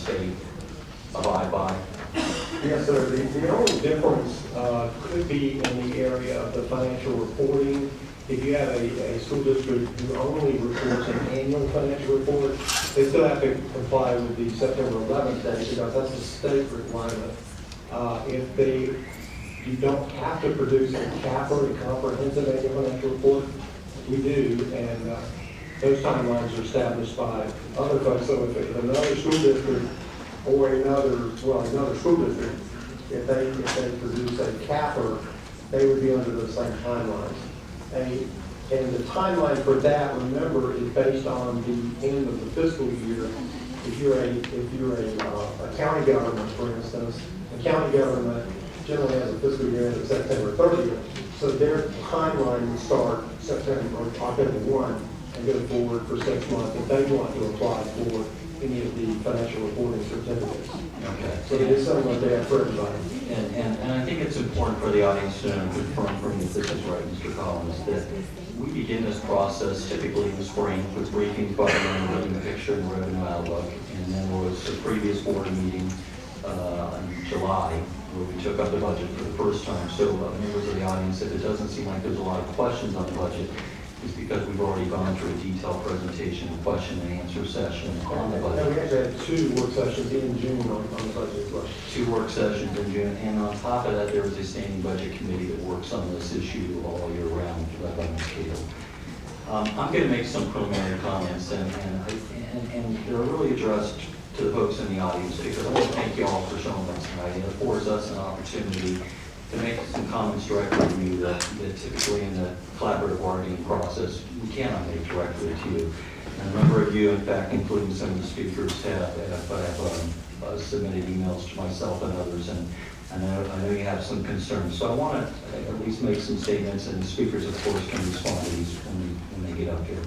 state abide by? Yes, sir. The only difference could be in the area of the financial reporting. If you have a school district who only reports an annual financial report, they still have to comply with the September 11th date because that's a state requirement. You don't have to produce a CAFR, a comprehensive annual financial report. We do, and those timelines are established by other folks. So if another school district or another school district, if they produce a CAFR, they would be under the same timelines. And the timeline for that, remember, is based on the end of the fiscal year. If you're a county government, for instance, a county government generally has a fiscal year end of September 30th. So their timeline would start September or October 1 and go forward for 6 months if they want to apply for any of the financial reporting certificates. Okay. So it is something there for everybody. And I think it's important for the audience to confirm for me if this is right, Mr. Collins, that we begin this process typically in the spring with briefings by the revenue picture and revenue outlook. And then there was a previous board meeting in July where we took up the budget for the first time. So members of the audience, if it doesn't seem like there's a lot of questions on the budget, is because we've already gone through a detailed presentation and question and answer session on the And we budget. actually had 2 work sessions in June on the budget as well. 2 work sessions in June, and on top of that, there was a standing budget committee that works on this issue all year round, led by Ms. Cato. I'm going to make some preliminary comments, and they're really addressed to the folks in the audience, because I want to thank you all for showing us tonight. It affords us an opportunity to make some comments directly to you that typically in the collaborative bargaining process, we cannot make directly to you. And a number of you, in fact, including some of the speakers, have submitted emails to myself and others, and I know you have some concerns. So I want to at least make some statements, and the speakers, of course, can respond to these when they get up here.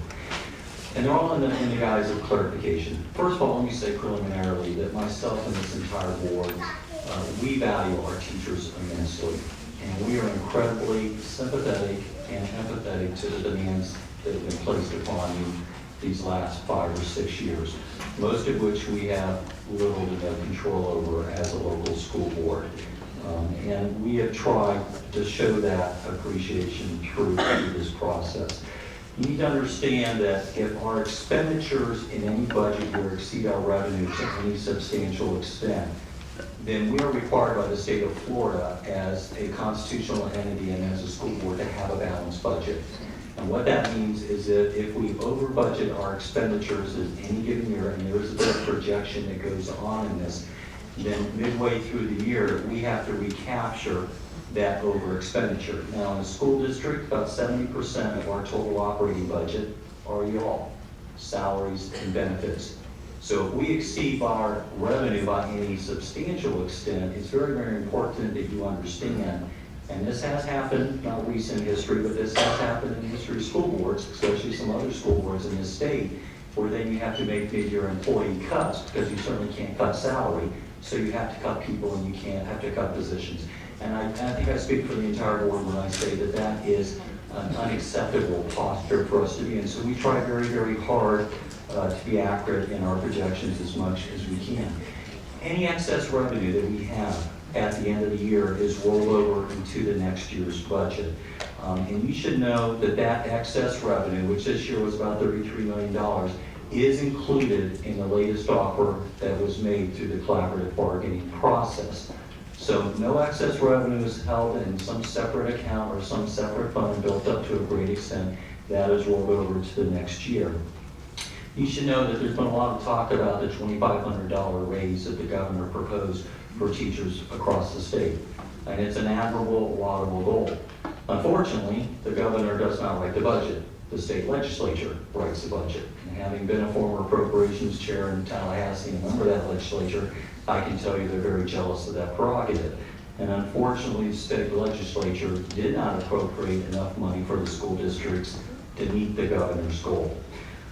And they're all in the guise of clarification. First of all, let me say preliminarily that myself and this entire board, we value our teachers immensely. And we are incredibly sympathetic and empathetic to the demands that have been placed upon you these last 5 or 6 years, most of which we have little to no control over as a local school board. And we have tried to show that appreciation through this process. You need to understand that if our expenditures in any budget year exceed our revenue to any substantial extent, then we are required by the state of Florida as a constitutional entity and as a school board to have a balanced budget. And what that means is that if we over budget our expenditures in any given year, and there is a bit of projection that goes on in this, then midway through the year, we have to recapture that over expenditure. Now, in a school district, about 70% of our total operating budget are y'all, salaries and benefits. So if we exceed our revenue by any substantial extent, it's very, very important that you understand, and this has happened, not recent history, but this has happened in the history of school boards, especially some other school boards in this state, where then you have to make mid-year employee cuts because you certainly can't cut salary, so you have to cut people and you can't have to cut positions. And I think I speak for the entire board when I say that that is an unacceptable posture for us to be in. So we try very, very hard to be accurate in our projections as much as we can. Any excess revenue that we have at the end of the year is rolled over into the next year's budget. And you should know that that excess revenue, which this year was about $33 million, is included in the latest offer that was made through the collaborative bargaining process. So no excess revenue is held in some separate account or some separate fund built up to a great extent. That is rolled over to the next year. You should know that there's been a lot of talk about the $2,500 raise that the governor proposed for teachers across the state. And it's an admirable, laudable goal. Unfortunately, the governor does not write the budget. The state legislature writes the budget. And having been a former appropriations chair in Tallahassee and a member of that legislature, I can tell you they're very jealous of that prerogative. And unfortunately, the state legislature did not appropriate enough money for the school districts to meet the governor's goal.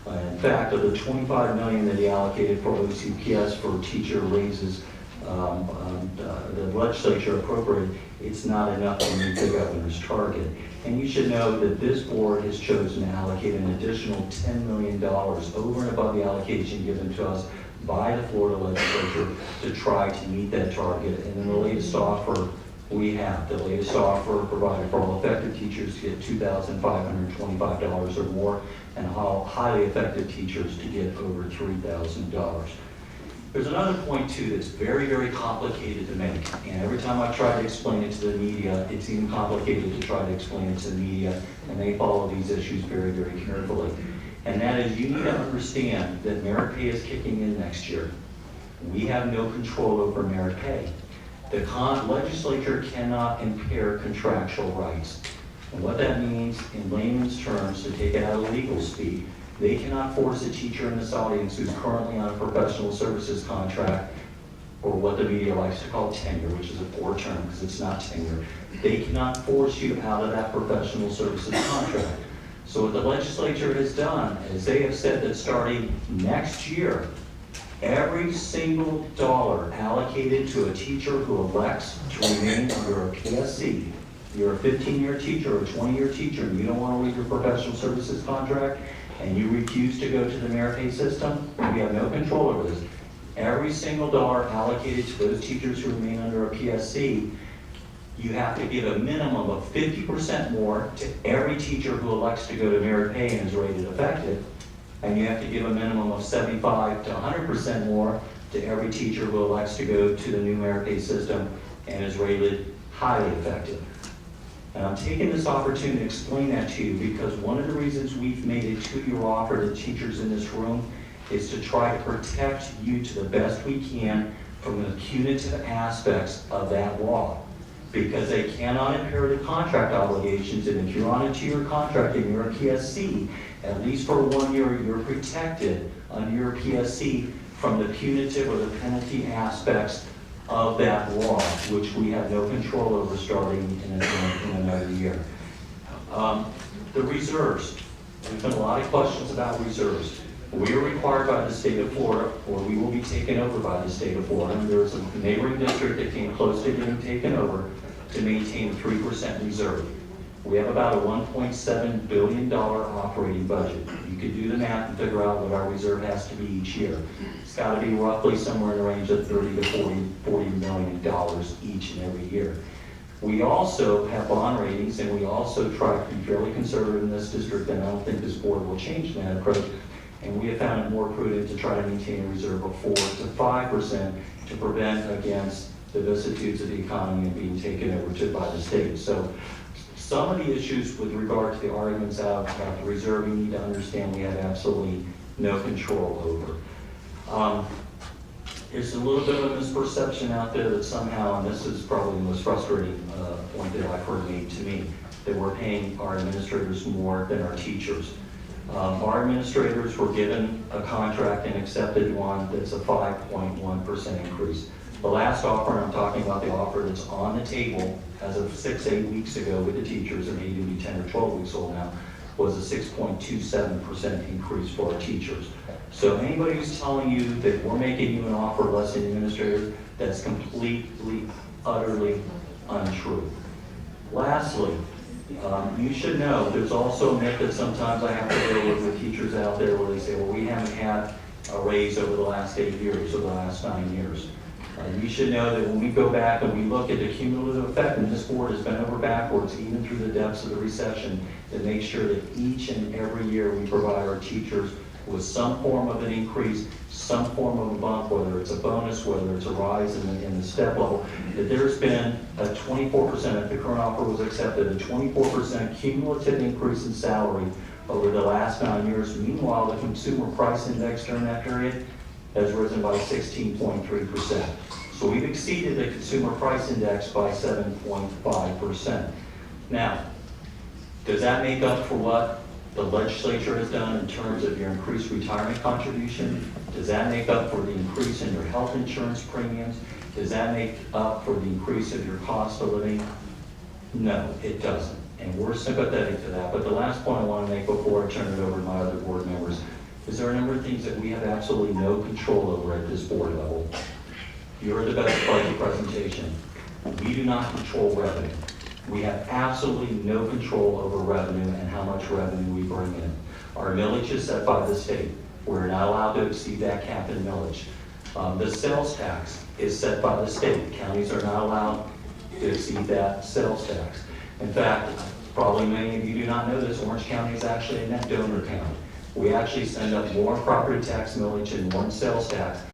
In fact, of the $25 million that he allocated for OCPS for teacher raises, the legislature appropriated, it's not enough to meet the governor's target. And you should know that this board has chosen to allocate an additional $10 million over and above the allocation given to us by the Florida legislature to try to meet that target. And then the latest offer the latest offer provided for all effective teachers to get $2,525 or more, and all highly effective teachers to get over $3,000. There's another point too that's very, very complicated to make, and every time I try to explain it to the media, it's even complicated to try to explain it to the media, and they follow these issues very, very carefully. And that is, you need to understand that merit pay is kicking in next year. We have no control over merit pay. The legislature cannot impair contractual rights. And what that means in layman's terms, to take it out of legal speak, they cannot force a teacher in this audience who's currently on a professional services contract, or what the media likes to call tenure, which is a poor term because it's not tenure. They cannot force you out of that professional services contract. So what the legislature has done is they have said that starting next year, every single dollar allocated to a teacher who elects to remain under a PSC, you're a 15-year teacher or a 20-year teacher and you don't want to leave your professional services contract and you refuse to go to the merit pay system, we have no control over this. Every single dollar allocated to those teachers who remain under a PSC, you have to give a minimum of 50% more to every teacher who elects to go to merit pay and is rated effective. And you have to give a minimum of 75 to 100% more to every teacher who elects to go to the new merit pay system and is rated highly effective. And I'm taking this opportunity to explain that to you because one of the reasons we've made a 2-year offer to teachers in this room is to try to protect you to the best we can from the punitive aspects of that law. Because they cannot impair the contract obligations, and if you're on a 2-year contract and you're a PSC, at least for 1 year, you're protected under your PSC from the punitive or the penalty aspects of that law, which we have no control over starting in another year. The reserves. There's been a lot of questions about reserves. We are required by the state of Florida, or we will be taken over by the state of Florida. There's a neighboring district that came close to getting taken over to maintain a 3% reserve. We have about a $1.7 billion operating budget. You could do the math and figure out what our reserve has to be each year. It's got to be roughly somewhere in the range of $30 to $40 million each and every year. We also have bond ratings, and we also try to be fairly conservative in this district, and I don't think this board will change that approach. And we have found it more prudent to try to maintain a reserve of 4 to 5% to prevent against the vicissitudes of the economy and being taken over to by the state. So some of the issues with regard to the arguments out about the reserve, you need to understand we have absolutely no control over. There's a little bit of a misperception out there that somehow, and this is probably the most frustrating point that I've heard made to me, that we're paying our administrators more than our teachers. Our administrators were given a contract and accepted one that's a 5.1% increase. The last offer, and I'm talking about the offer that's on the table as of 6-8 weeks ago with the teachers, and maybe even 10 or 12 weeks old now, was a 6.27% increase for our teachers. So anybody who's telling you that we're making you an offer less than the administrator, that's completely, utterly untrue. Lastly, you should know there's also a myth that sometimes I have to deal with teachers out there where they say, well, we haven't had a raise over the last 8 years or the last 9 years. You should know that when we go back and we look at the cumulative effect, and this board has been over backwards even through the depths of the recession, to make sure that each and every year we provide our teachers with some form of an increase, some form of a bump, whether it's a bonus, whether it's a rise in the step level, that there's been a 24%, if the current offer was accepted, a 24% cumulative increase in salary over the last 9 years. Meanwhile, the consumer price index during that period has risen by 16.3%. So we've exceeded the consumer price index by 7.5%. Now, does that make up for what the legislature has done in terms of your increased retirement contribution? Does that make up for the increase in your health insurance premiums? Does that make up for the increase of your cost of living? No, it doesn't. And we're sympathetic to that. But the last point I want to make before I turn it over to my other board members is there are a number of things that we have absolutely no control over at this board level. You heard the best budget presentation. We do not control revenue. We have absolutely no control over revenue and how much revenue we bring in. Our millage is set by the state. We're not allowed to exceed that cap in millage. The sales tax is set by the state. Counties are not allowed to exceed that sales tax. In fact, probably many of you do not know this, Orange County is actually a net donor county. We actually send up more property tax millage and more sales tax